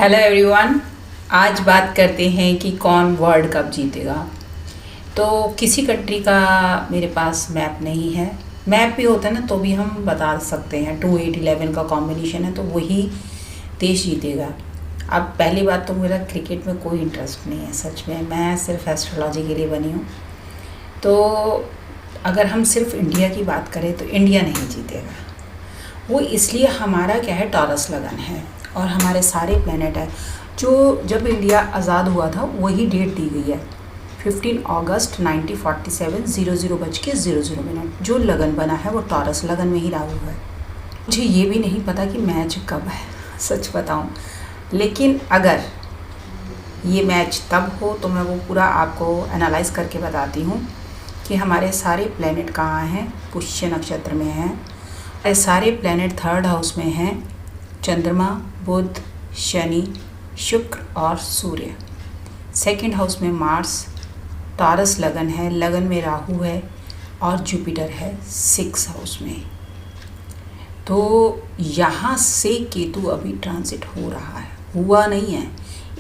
Hello everyone. आज बात करते हैं कि कौन वर्ल्ड कप जीतेगा। तो किसी कंट्री का मेरे पास मैप नहीं है। मैप भी होता है ना तो भी हम बता सकते हैं 2 8 11 का कॉम्बिनेशन है तो वही देश जीतेगा। अब पहली बात तो मेरा क्रिकेट में कोई इंटरेस्ट नहीं है, सच में मैं सिर्फ एस्ट्रोलॉजी के लिए बनी हूँ। तो अगर हम सिर्फ इंडिया की बात करें तो इंडिया नहीं जीतेगा। वो इसलिए हमारा क्या है, टॉरस लगन है और हमारे सारे प्लैनेट है। जो जब इंडिया आज़ाद हुआ था वही डेट दी गई है 15 अगस्त 1947 00:00। जो लगन बना है वो टॉरस लगन में ही राहु है। मुझे ये भी नहीं पता कि मैच कब है, सच बताऊं, लेकिन अगर ये मैच तब हो तो मैं वो पूरा आपको एनालाइज करके बताती हूँ कि हमारे सारे प्लैनेट कहाँ हैं। पुष्य नक्षत्र में हैं सारे प्लैनेट, 3rd हाउस में हैं चंद्रमा, बुध, शनि, शुक्र और सूर्य। 2nd हाउस में मार्स, टॉरस लगन है, लगन में राहु है और जुपिटर है 6 हाउस में। तो यहाँ से केतु अभी ट्रांजिट हो रहा है, हुआ नहीं है,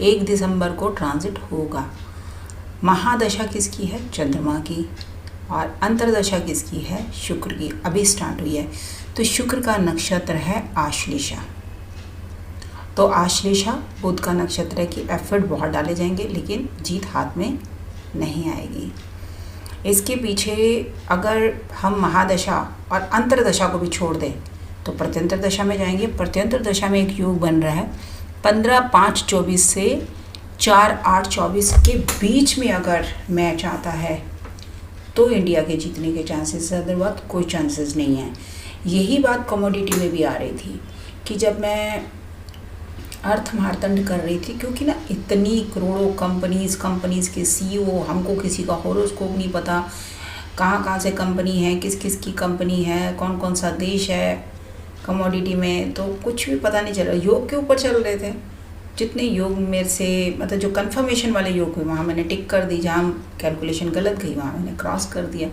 1 दिसंबर को ट्रांजिट होगा। महादशा किसकी है? चंद्रमा की। और अंतरदशा किसकी है? शुक्र की, अभी स्टार्ट हुई है। तो शुक्र का नक्षत्र है आश्लेषा। तो आश्लेषा बुध का नक्षत्र है कि एफर्ट बहुत डाले जाएंगे लेकिन जीत हाथ में नहीं आएगी। इसके पीछे अगर हम महादशा और अंतरदशा को भी छोड़ दें तो प्रत्यंतर दशा में जाएंगे। प्रत्यंतर दशा में एक योग बन रहा है 15/5/24 से 4/8/24 के बीच में अगर मैच आता है तो इंडिया के जीतने के चांसेस है, अदरवाइज कोई चांसेस नहीं है। यही बात कमोडिटी में भी आ रही थी कि जब मैं अर्थ मार्तंड कर रही थी, क्योंकि ना इतनी करोड़ों कंपनीज़ के सीईओ, हमको किसी का होरोस्कोप नहीं पता, कहाँ से कंपनी है, किस किस की कंपनी है, कौन कौन सा देश है कमोडिटी में, तो कुछ भी पता नहीं चल रहा। योग के ऊपर चल रहे थे जितने योग मेरे से, मतलब जो कन्फर्मेशन वाले योग हुए वहाँ मैंने टिक कर दी, जहाँ कैलकुलेशन गलत गई वहाँ मैंने क्रॉस कर दिया।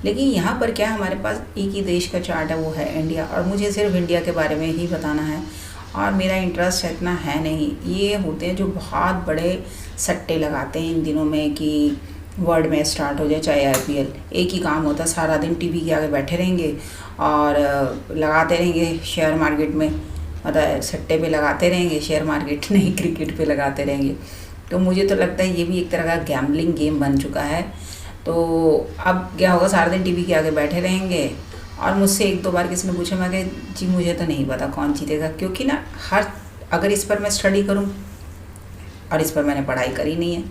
लेकिन यहाँ पर क्या, हमारे पास एक ही देश का चार्ट है, वो है इंडिया, और मुझे सिर्फ इंडिया के बारे में ही बताना है और मेरा इंटरेस्ट इतना है नहीं। ये होते हैं जो बहुत बड़े सट्टे लगाते हैं इन दिनों में कि वर्ल्ड में स्टार्ट हो जाए, चाहे IPL, एक ही काम होता है, सारा दिन टीवी के आगे बैठे रहेंगे और लगाते रहेंगे शेयर मार्केट में, मतलब सट्टे पे लगाते रहेंगे, शेयर मार्केट नहीं क्रिकेट पे लगाते रहेंगे। तो मुझे तो लगता है ये भी एक तरह का गैम्बलिंग गेम बन चुका है। तो अब क्या होगा, सारा दिन टीवी के आगे बैठे रहेंगे। और मुझसे 1-2 बार किसी ने पूछा, मैं कहा जी मुझे तो नहीं पता कौन जीतेगा, क्योंकि ना अगर इस पर मैं स्टडी करूं, और इस पर मैंने पढ़ाई करी नहीं है।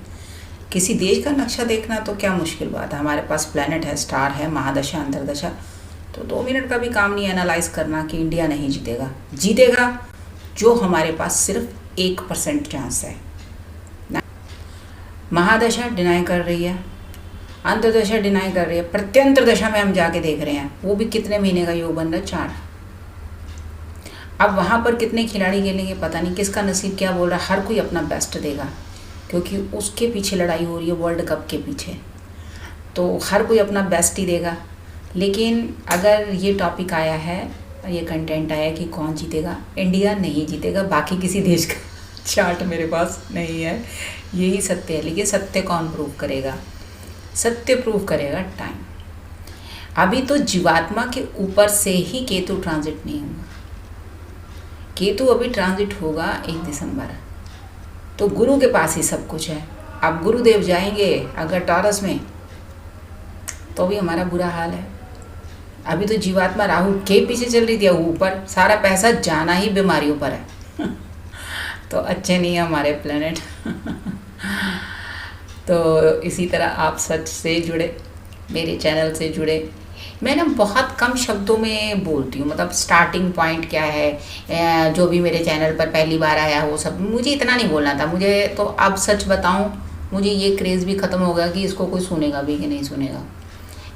किसी देश का नक्शा देखना तो क्या मुश्किल बात है, हमारे पास प्लैनेट है, स्टार है, महादशा अंतरदशा, तो 2 मिनट का भी काम नहीं एनालाइज करना कि इंडिया नहीं जीतेगा। जीतेगा जो हमारे पास सिर्फ 1% चांस है। महादशा डिनाई कर रही है, अंतरदशा डिनाई कर रही है, प्रत्यंतर दशा में हम जाके देख रहे हैं, वो भी कितने महीने का योग बन रहा है, 4। अब वहाँ पर कितने खिलाड़ी खेलेंगे पता नहीं, किसका नसीब क्या बोल रहा है, हर कोई अपना बेस्ट देगा क्योंकि उसके पीछे लड़ाई हो रही है, वर्ल्ड कप के पीछे, तो हर कोई अपना बेस्ट ही देगा। लेकिन अगर ये टॉपिक आया है, ये कंटेंट आया कि कौन जीतेगा, इंडिया नहीं जीतेगा, बाकी किसी देश का चार्ट मेरे पास नहीं है, यही सत्य है। लेकिन सत्य कौन प्रूव करेगा? सत्य प्रूव करेगा टाइम। अभी तो जीवात्मा के ऊपर से ही केतु ट्रांजिट नहीं हुआ, केतु अभी ट्रांजिट होगा 1 दिसंबर, तो गुरु के पास ही सब कुछ है। अब गुरुदेव जाएंगे अगर टॉरस में तो भी हमारा बुरा हाल है। अभी तो जीवात्मा राहु के पीछे चल रही थी, ऊपर सारा पैसा जाना ही बीमारियों पर है तो अच्छे नहीं है हमारे प्लेनेट तो इसी तरह आप सच से जुड़े, मेरे चैनल से जुड़े। मैं ना बहुत कम शब्दों में बोलती हूँ, मतलब स्टार्टिंग पॉइंट क्या है, जो भी मेरे चैनल पर पहली बार आया वो सब, मुझे इतना नहीं बोलना था। मुझे तो अब सच बताऊँ, मुझे ये क्रेज़ भी ख़त्म हो गया कि इसको कोई सुनेगा भी कि नहीं सुनेगा।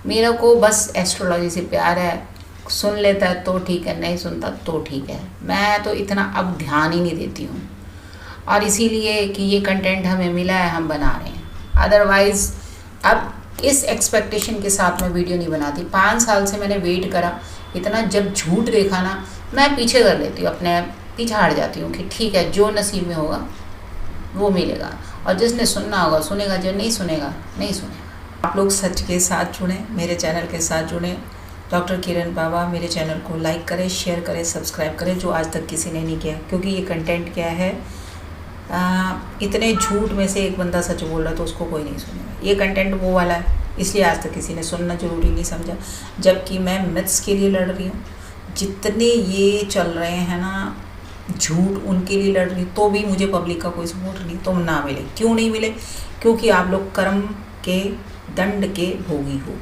मेरा को बस एस्ट्रोलॉजी से प्यार है, सुन लेता है तो ठीक है, नहीं सुनता तो ठीक है। मैं तो इतना अब ध्यान ही नहीं देती हूँ, और इसीलिए कि ये कंटेंट हमें मिला है हम बना रहे हैं। अदरवाइज़ अब इस एक्सपेक्टेशन के साथ मैं वीडियो नहीं बनाती। 5 साल से मैंने वेट करा, इतना जब झूठ देखा ना मैं पीछे कर लेती हूँ अपने पीछा हट जाती हूँ कि ठीक है, जो नसीब में होगा वो मिलेगा, और जिसने सुनना होगा सुनेगा, जो नहीं सुनेगा नहीं सुनेगा। आप लोग सच के साथ जुड़ें, मेरे चैनल के साथ जुड़ें। डॉक्टर किरण बाबा मेरे चैनल को लाइक करें, शेयर करें, सब्सक्राइब करें, जो आज तक किसी ने नहीं किया, क्योंकि ये कंटेंट क्या है, इतने झूठ में से एक बंदा सच बोल रहा है तो उसको कोई नहीं सुनेगा। ये कंटेंट वो वाला है, इसलिए आज तक किसी ने सुनना ज़रूरी नहीं समझा, जबकि मैं मिथ्स के लिए लड़ रही हूँ। जितने ये चल रहे हैं ना झूठ, उनके लिए लड़ रही, तो भी मुझे पब्लिक का कोई सपोर्ट नहीं। तुम ना मिले, क्यों नहीं मिले? क्योंकि आप लोग कर्म के दंड के भोगी हो।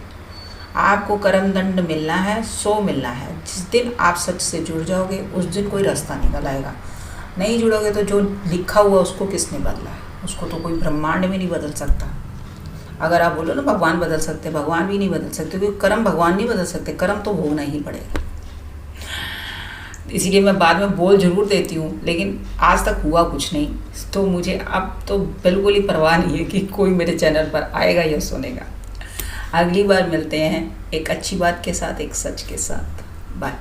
आपको कर्म दंड मिलना है, सो मिलना है। जिस दिन आप सच से जुड़ जाओगे उस दिन कोई रास्ता निकल आएगा। नहीं जुड़ोगे तो जो लिखा हुआ उसको किसने बदला है? उसको तो कोई ब्रह्मांड में नहीं बदल सकता। अगर आप बोलो ना भगवान बदल सकते, भगवान भी नहीं बदल सकते, क्योंकि कर्म भगवान नहीं बदल सकते, कर्म तो भोगना ही पड़ेगा। इसीलिए मैं बाद में बोल ज़रूर देती हूँ, लेकिन आज तक हुआ कुछ नहीं, तो मुझे अब तो बिल्कुल ही परवाह नहीं है कि कोई मेरे चैनल पर आएगा या सुनेगा। अगली बार मिलते हैं एक अच्छी बात के साथ, एक सच के साथ। बाय।